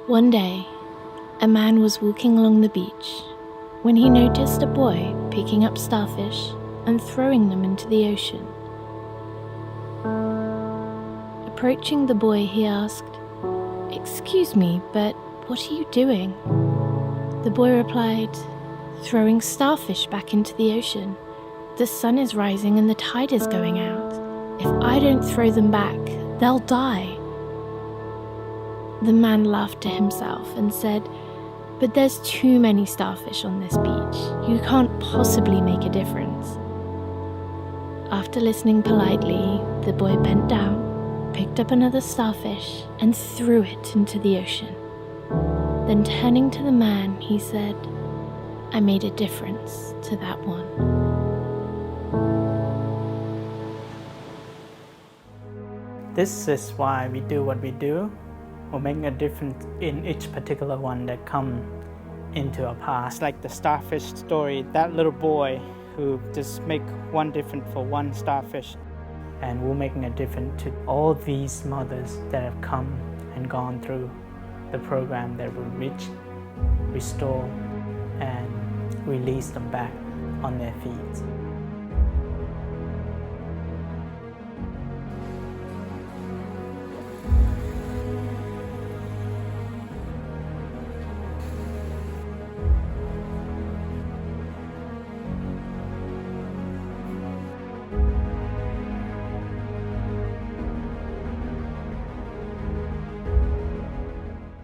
One day, a man was walking along the beach when he noticed a boy picking up starfish and throwing them into the ocean. Approaching the boy, he asked, "Excuse me, but what are you doing?" The boy replied, "Throwing starfish back into the ocean. The sun is rising and the tide is going out. If I don't throw them back, they'll die." The man laughed to himself and said, "But there's too many starfish on this beach. You can't possibly make a difference." After listening politely, the boy bent down, picked up another starfish, and threw it into the ocean. Then turning to the man, he said, "I made a difference to that one." This is why we do what we do. We're making a difference in each particular one that come into our path. It's like the starfish story, that little boy who just make one difference for one starfish. And we're making a difference to all these mothers that have come and gone through the program that will reach, restore, and release them back on their feet.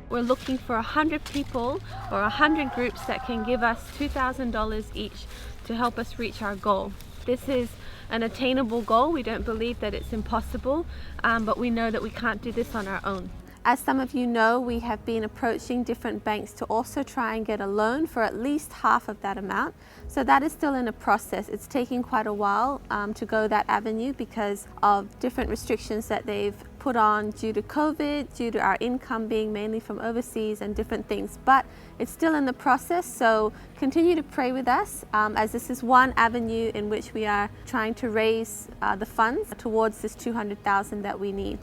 We're looking for 100 people or 100 groups that can give us $2,000 each to help us reach our goal. This is an attainable goal. We don't believe that it's impossible, but we know that we can't do this on our own. As some of you know, we have been approaching different banks to also try and get a loan for at least half of that amount. So that is still in a process. It's taking quite a while to go that avenue because of different restrictions that they've put on due to COVID, due to our income being mainly from overseas and different things. But it's still in the process, so continue to pray with us as this is one avenue in which we are trying to raise the funds towards this $200,000 that we need.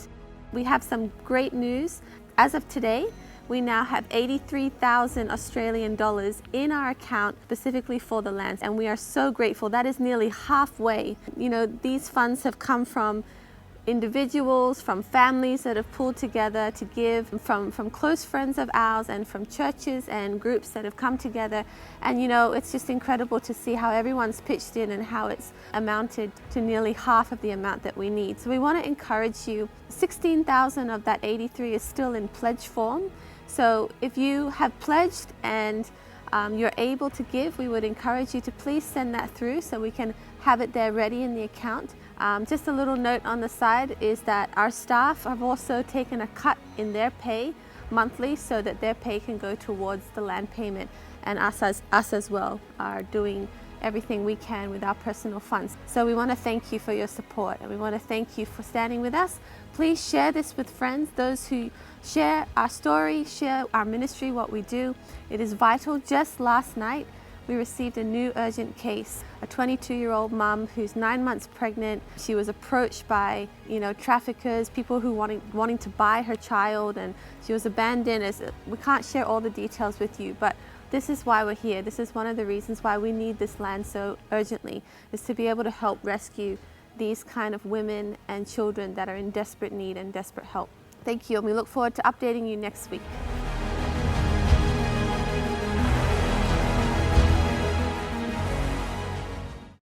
We have some great news. As of today, we now have 83,000 Australian dollars in our account specifically for the lands, and we are so grateful. That is nearly halfway. You know, these funds have come from individuals, from families that have pulled together to give, from close friends of ours, and from churches and groups that have come together. And you know, it's just incredible to see how everyone's pitched in and how it's amounted to nearly half of the amount that we need. So we want to encourage you. 16,000 of that 83 is still in pledge form. So if you have pledged and you're able to give, we would encourage you to please send that through so we can have it there ready in the account. Just a little note on the side is that our staff have also taken a cut in their pay monthly so that their pay can go towards the land payment, and us as well are doing everything we can with our personal funds. So we want to thank you for your support, and we want to thank you for standing with us. Please share this with friends, those who share our story, share our ministry, what we do. It is vital. Just last night, we received a new urgent case. A 22-year-old mum who's 9 months pregnant. She was approached by, traffickers, people who wanting to buy her child, and she was abandoned. We can't share all the details with you, but this is why we're here. This is one of the reasons why we need this land so urgently, is to be able to help rescue these kind of women and children that are in desperate need and desperate help. Thank you, and we look forward to updating you next week.